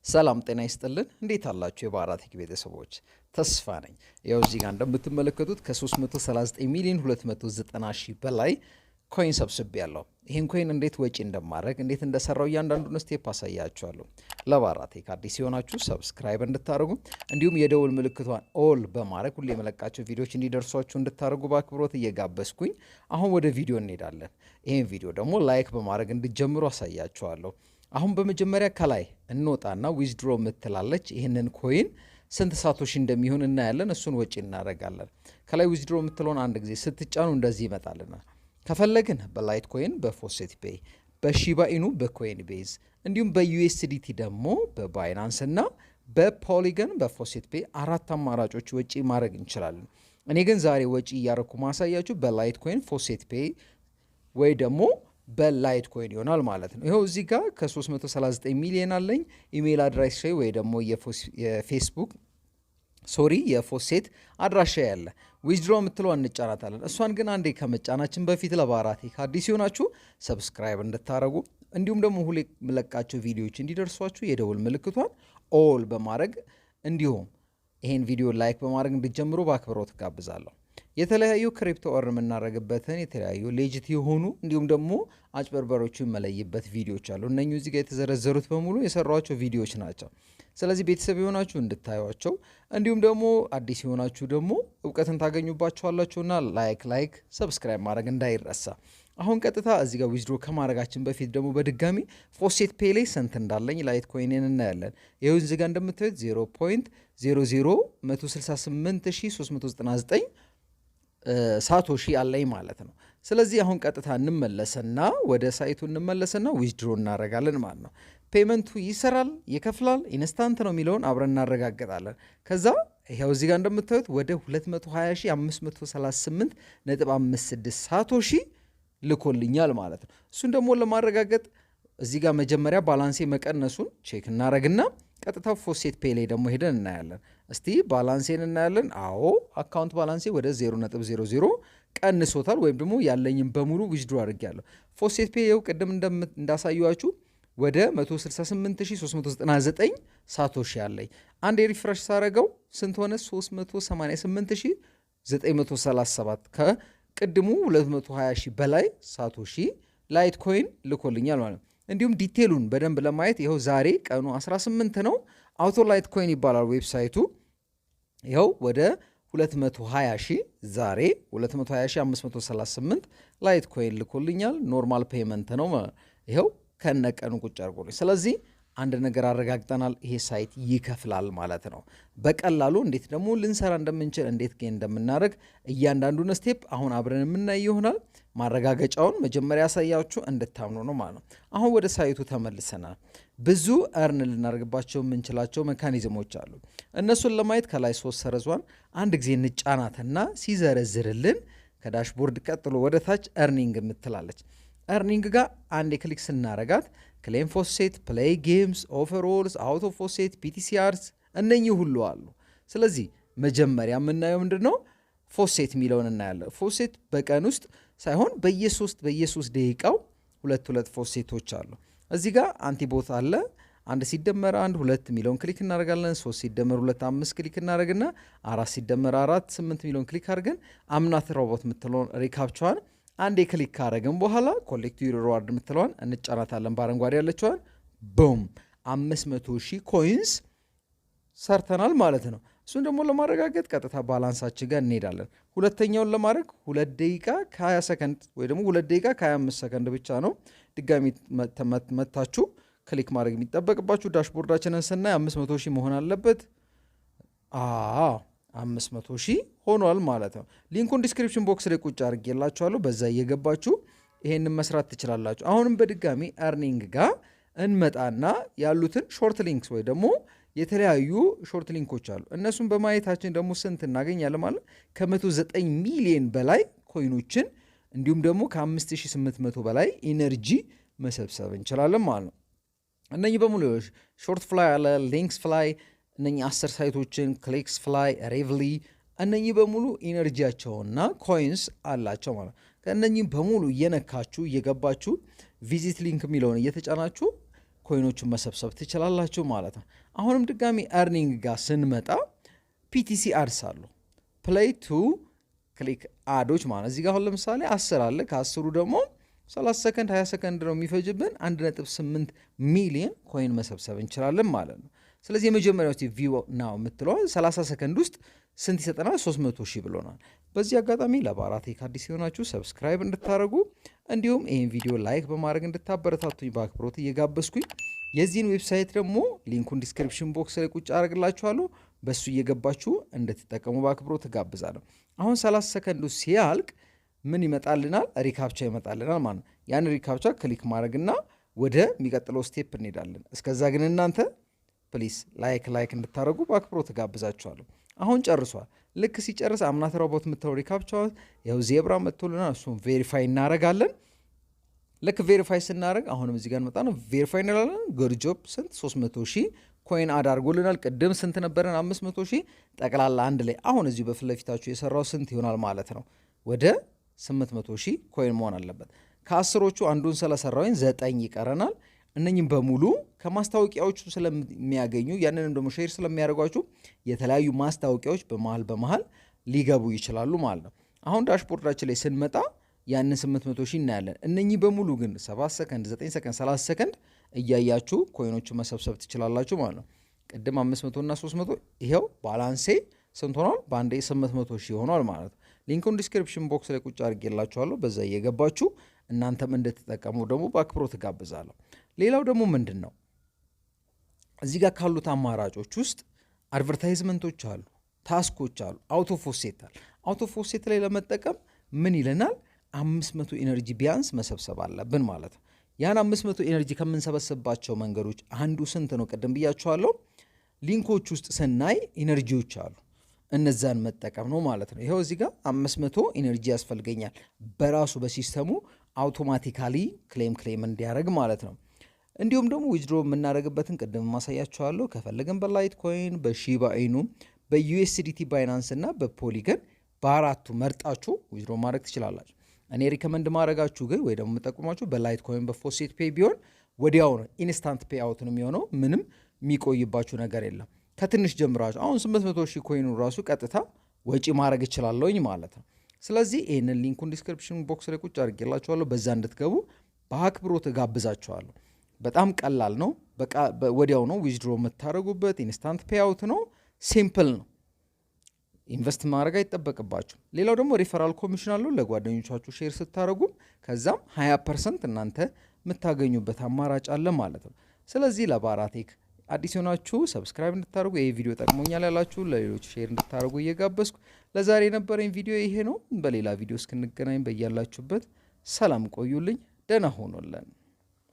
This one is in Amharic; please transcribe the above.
ሰላም ጤና ይስጥልን እንዴት አላችሁ የባራህ ቴክ ቤተሰቦች ተስፋ ነኝ ያው እዚህ ጋር እንደምትመለከቱት ከ339 ሚሊዮን 290 ሺህ በላይ ኮይን ሰብስቤያለሁ ይሄን ኮይን እንዴት ወጪ እንደማድረግ እንዴት እንደሰራው እያንዳንዱን ስቴፕ አሳያችኋለሁ ለባራህ ቴክ አዲስ የሆናችሁ ሰብስክራይብ እንድታደርጉ እንዲሁም የደውል ምልክቷን ኦል በማድረግ ሁሌ የምለቃቸው ቪዲዮዎች እንዲደርሷችሁ እንድታደርጉ በአክብሮት እየጋበዝኩኝ አሁን ወደ ቪዲዮ እንሄዳለን ይሄን ቪዲዮ ደግሞ ላይክ በማድረግ እንድትጀምሩ አሳያችኋለሁ አሁን በመጀመሪያ ከላይ እንወጣና ዊዝድሮ ምትላለች ይሄንን ኮይን ስንት ሳቶሺ እንደሚሆን እናያለን እሱን ወጪ እናደርጋለን ከላይ ዊዝድሮ ምትለውን አንድ ጊዜ ስትጫኑ እንደዚህ ይመጣልና ከፈለግን በላይትኮይን በፎሴትፔይ በሺባ ኢኑ በኮይን ቤዝ እንዲሁም በዩኤስዲቲ ደግሞ በባይናንስ እና በፖሊገን በፎሴትፔይ አራት አማራጮች ወጪ ማድረግ እንችላለን እኔ ግን ዛሬ ወጪ ያረኩ ማሳያችሁ በላይትኮይን ፎሴትፔይ ወይ ደግሞ በላይትኮይን ይሆናል ማለት ነው ይሄው እዚህ ጋር ከ339 ሚሊዮን አለኝ ኢሜል አድራሻ ወይ ደግሞ የፌስቡክ የፎሴት አድራሻ ያለ ዊዝድሮ ምትለው እንጫናታለን እሷን ግን አንዴ ከመጫናችን በፊት ለባራህ ቴክ አዲስ ይሆናችሁ ሰብስክራይብ እንድታረጉ እንዲሁም ደግሞ ሁሌ ምለቃቸው ቪዲዮዎች እንዲደርሷችሁ የደውል ምልክቷን ኦል በማድረግ እንዲሁም ይሄን ቪዲዮ ላይክ በማድረግ እንድትጀምሩ በአክብሮት ጋብዛለሁ የተለያዩ ክሪፕቶ ኦርን የምናደርግበትን የተለያዩ ሌጂት የሆኑ እንዲሁም ደግሞ አጭበርባሪዎችን መለይበት ቪዲዮዎች አሉ እነኚህ እዚህ ጋር የተዘረዘሩት በሙሉ የሰራኋቸው ቪዲዮዎች ናቸው ስለዚህ ቤተሰብ የሆናችሁ እንድታዩዋቸው እንዲሁም ደግሞ አዲስ የሆናችሁ ደግሞ እውቀትን ታገኙባቸዋላችሁና ላይክ ሰብስክራይብ ማድረግ እንዳይረሳ አሁን ቀጥታ እዚህ ጋር ዊዝድሮ ከማድረጋችን በፊት ደግሞ በድጋሚ ፎሴትፔይ ላይ ስንት እንዳለኝ ላይትኮይንን እናያለን ይሄው እዚህ ጋር እንደምታዩት 0.00168,399 ሳቶሺ አለኝ ማለት ነው ስለዚህ አሁን ቀጥታ እንመለስና ወደ ሳይቱ እንመለስና ዊዝድሮ እናረጋለን ማለት ነው ፔመንቱ ይሰራል ይከፍላል ኢንስታንት ነው የሚለውን አብረን እናረጋግጣለን ከዛ ይሄው እዚህ ጋር እንደምታዩት ወደ 220538.56 ሳቶሺ ልኮልኛል ማለት ነው እሱን ደግሞ ለማረጋገጥ እዚህ ጋር መጀመሪያ ባላንሴ መቀነሱን ቼክ እናረግና ቀጥታ ፎሴትፔይ ላይ ደግሞ ሄደን እናያለን እስቲ ባላንሴን እናያለን አዎ አካውንት ባላንሴ ወደ 0.00 ቀንሶታል ወይም ደግሞ ያለኝን በሙሉ ዊዝድሮ አድርጌያለሁ ፎሴትፔይ ይኸው ቅድም እንዳሳየዋችሁ ወደ 188399 ሳቶሺ አለኝ አንድ ሪፍሬሽ ሳረገው ስንት ሆነ 388937 ከቅድሙ 220 ሺህ በላይ ሳቶሺ ላይትኮይን ልኮልኛል ማለት ነው እንዲሁም ዲቴሉን በደንብ ለማየት ይኸው ዛሬ ቀኑ 18 ነው አውቶ ላይትኮይን ይባላል ዌብሳይቱ ይኸው ወደ 220 ሺህ ዛሬ 220538 ላይትኮይን ልኮልኛል ኖርማል ፔመንት ነው ይኸው ከነቀኑ ቁጭ አድርጎልኝ ስለዚህ አንድ ነገር አረጋግጠናል ይሄ ሳይት ይከፍላል ማለት ነው በቀላሉ እንዴት ደግሞ ልንሰራ እንደምንችል እንዴት ጌን እንደምናደርግ እያንዳንዱን ስቴፕ አሁን አብረን የምናይ ይሆናል ማረጋገጫውን መጀመሪያ ያሳያችሁ እንድታምኑ ነው ማለት ነው አሁን ወደ ሳይቱ ተመልሰናል ብዙ እርን ልናደርግባቸው የምንችላቸው ሜካኒዝሞች አሉ እነሱን ለማየት ከላይ 3 ሰረዟን አንድ ጊዜ እንጫናትና ሲዘረዝርልን ከዳሽቦርድ ቀጥሎ ወደ ታች እርኒንግ የምትላለች እርኒንግ ጋር አንድ ክሊክ ስናረጋት ክሌም ፎሴት ፕሌይ ጌምስ ኦፈሮልስ አውቶ ፎሴት ፒቲሲአርስ እነኚህ ሁሉ አሉ ስለዚህ መጀመሪያ የምናየው ምንድነው ፎሴት ሚለውን እናያለን ፎሴት በቀን ውስጥ ሳይሆን በየ3 ደቂቃው ሁለት ፎሴቶች አሉ እዚህ ጋር አንቲቦት አለ አንድ ሲደመር 1 2 ሚሊዮን ክሊክ እናደርጋለን 3 ሲደመር 2 5 ክሊክ እናደርግና 4 ሲደመር 4 8 ሚሊዮን ክሊክ አድርገን አምናት ሮቦት ምትለውን ሪካፕቻን አንዴ ክሊክ ካረግን በኋላ ኮሌክት ዩር ሪዋርድ ምትለውን እንጫናታለን ባረንጓዴ ያለችዋን ቡም 500,000 ኮይንስ ሰርተናል ማለት ነው እሱን ደግሞ ለማረጋገጥ ቀጥታ ባላንሳችን ጋር እንሄዳለን ሁለተኛውን ለማድረግ 2 ደቂቃ ከ20 ሰከንድ ወይ ደግሞ 2 ደቂቃ ከ25 ሰከንድ ብቻ ነው ድጋሚ መታችሁ ክሊክ ማድረግ የሚጠበቅባችሁ ዳሽቦርዳችንን ስናይ 500,000 መሆን አለበት 500,000 ሆኗል ማለት ነው ሊንኩን ዲስክሪፕሽን ቦክስ ላይ ቁጭ አድርጌላችኋለሁ በዛ እየገባችሁ ይሄንን መስራት ትችላላችሁ አሁንም በድጋሚ earning ጋር እንመጣና ያሉትን ሾርት ሊንክስ ወይ ደግሞ የተለያዩ ሾርት ሊንኮች አሉ እነሱን በማየታችን ደግሞ ስንት እናገኛለን ማለት ከ109 ሚሊዮን በላይ ኮይኖችን እንዲሁም ደግሞ ከ5800 በላይ ኢነርጂ መሰብሰብ እንችላለን ማለት ነው እነኚህ በሙሉ ሾርት ፍላይ አለ ሊንክስ ፍላይ እነኚህ 10 ሳይቶችን ክሊክስ ፍላይ ሬቭሊ እነኚህ በሙሉ ኢነርጂያቸውና ኮይንስ አላቸው ማለት ከእነኚህ በሙሉ እየነካችሁ እየገባችሁ ቪዚት ሊንክ የሚለውን እየተጫናችሁ ኮይኖቹን መሰብሰብ ትችላላችሁ ማለት ነው። አሁንም ድጋሚ earning ጋር ስንመጣ PTC ads አሉ play to click አዶች ማለት እዚህ ጋር አሁን ለምሳሌ 10 አለ ከ10ሩ ደግሞ 30 ሰከንድ 20 ሰከንድ ነው የሚፈጅብን 1.8 ሚሊዮን ኮይን መሰብሰብ እንችላለን ማለት ነው። ስለዚህ የመጀመሪያው ቪው ናው የምትለው 30 ሰከንድ ውስጥ ስንት ይሰጠናል 300,000 ብሎናል። በዚህ አጋጣሚ ለባራቴክ አዲስ የሆናችሁ ሰብስክራይብ እንድታረጉ እንዲሁም ይሄን ቪዲዮ ላይክ በማድረግ እንድታበረታቱኝ በአክብሮት እየጋበዝኩኝ የዚህን ዌብሳይት ደግሞ ሊንኩን ዲስክሪፕሽን ቦክስ ላይ ቁጭ አድርግላችኋለሁ በሱ እየገባችሁ እንድትጠቀሙ በአክብሮት ጋብዛለሁ። አሁን 30 ሰከንዱ ሲያልቅ ምን ይመጣልናል ሪካፕቻ ይመጣልናል ማለት ነው። ያን ሪካፕቻ ክሊክ ማድረግና ወደ የሚቀጥለው ስቴፕ እንሄዳለን። እስከዛ ግን እናንተ ፕሊስ ላይክ እንድታረጉ በአክብሮት ጋብዛችኋለሁ። አሁን ጨርሷል። ልክ ሲጨርስ አምናት ሮቦት የምትለው ሪካፕቻ ያው ዜብራ መጥቶልናል እሱን ቬሪፋይ እናረጋለን። ልክ ቬሪፋይ ስናረግ አሁንም እዚህ ጋር እንመጣ ነው ቬሪፋይ እንላለን። ጉድ ጆብ ስንት 300,000 ኮይን አድ አድርጎልናል። ቅድም ስንት ነበረን 500,000 ጠቅላላ አንድ ላይ አሁን እዚሁ በፊት ለፊታችሁ የሰራው ስንት ይሆናል ማለት ነው ወደ 800,000 ኮይን መሆን አለበት። ከአስሮቹ አንዱን ስለሰራውኝ 9 ይቀረናል። እነኝም በሙሉ ከማስታወቂያዎቹ ስለሚያገኙ ያንንም ደግሞ ሼር ስለሚያደርጓችሁ የተለያዩ ማስታወቂያዎች በመሃል ሊገቡ ይችላሉ ማለት ነው። አሁን ዳሽቦርዳችን ላይ ስንመጣ ያንን 800,000 እናያለን። እነኚህ በሙሉ ግን 7 ሰከንድ 9 ሰከንድ 30 ሰከንድ እያያችሁ ኮይኖቹ መሰብሰብ ትችላላችሁ ማለት ነው። ቅድም 500 እና 300 ይሄው ባላንሴ ስንት ሆኗል? በአንዴ 800,000 ሆኗል ማለት ነው። ሊንኩን ዲስክሪፕሽን ቦክስ ላይ ቁጭ አድርጌላችኋለሁ። በዛ እየገባችሁ እናንተም እንድትጠቀሙ ደግሞ በአክብሮት ጋብዛለሁ። ሌላው ደግሞ ምንድን ነው እዚህ ጋር ካሉት አማራጮች ውስጥ አድቨርታይዝመንቶች አሉ፣ ታስኮች አሉ፣ አውቶ ፎሴት አለ። አውቶ ፎሴት ላይ ለመጠቀም ምን ይለናል? 500 ኢነርጂ ቢያንስ መሰብሰብ አለብን ማለት ነው። ያን 500 ኢነርጂ ከምንሰበስብባቸው መንገዶች አንዱ ስንት ነው? ቅድም ብያችኋለሁ። ሊንኮች ውስጥ ስናይ ኢነርጂዎች አሉ፣ እነዛን መጠቀም ነው ማለት ነው። ይሄው እዚህ ጋር 500 ኢነርጂ ያስፈልገኛል በራሱ በሲስተሙ አውቶማቲካሊ ክሌም እንዲያደርግ ማለት ነው። እንዲሁም ደግሞ ዊዝድሮ የምናደርግበትን ቅድም ማሳያችኋለሁ። ከፈለገን በላይትኮይን፣ በሺባ ኢኑ፣ በዩኤስዲቲ ባይናንስ እና በፖሊገን በአራቱ መርጣችሁ ዊዝድሮ ማድረግ ትችላላችሁ። እኔ ሪከመንድ ማድረጋችሁ ግን ወይ ደግሞ የምጠቁማችሁ በላይትኮይን በፎሴት ፔይ ቢሆን ወዲያው ነው ኢንስታንት ፔይ አውት ነው የሚሆነው። ምንም የሚቆይባችሁ ነገር የለም። ከትንሽ ጀምራችሁ አሁን 800,000 ኮይኑ ራሱ ቀጥታ ወጪ ማድረግ እችላለሁኝ ማለት ነው። ስለዚህ ይህንን ሊንኩን ዲስክሪፕሽን ቦክስ ላይ ቁጭ አድርጌላችኋለሁ። በዛ እንድትገቡ በአክብሮት ጋብዛችኋለሁ። በጣም ቀላል ነው። ወዲያው ነው ዊዝድሮ የምታደርጉበት። ኢንስታንት ፔይ አውት ነው። ሲምፕል ነው። ኢንቨስት ማድረግ አይጠበቅባችሁ። ሌላው ደግሞ ሪፈራል ኮሚሽን አለው ለጓደኞቻችሁ ሼር ስታደርጉም ከዛም 20% እናንተ የምታገኙበት አማራጭ አለ ማለት ነው። ስለዚህ ለባራቴክ አዲስ ሆናችሁ ሰብስክራይብ እንድታደርጉ ይሄ ቪዲዮ ጠቅሞኛል ያላችሁ ለሌሎች ሼር እንድታደርጉ እየጋበዝኩ ለዛሬ የነበረኝ ቪዲዮ ይሄ ነው። በሌላ ቪዲዮ እስክንገናኝ በያላችሁበት ሰላም ቆዩልኝ። ደህና ሆኖልን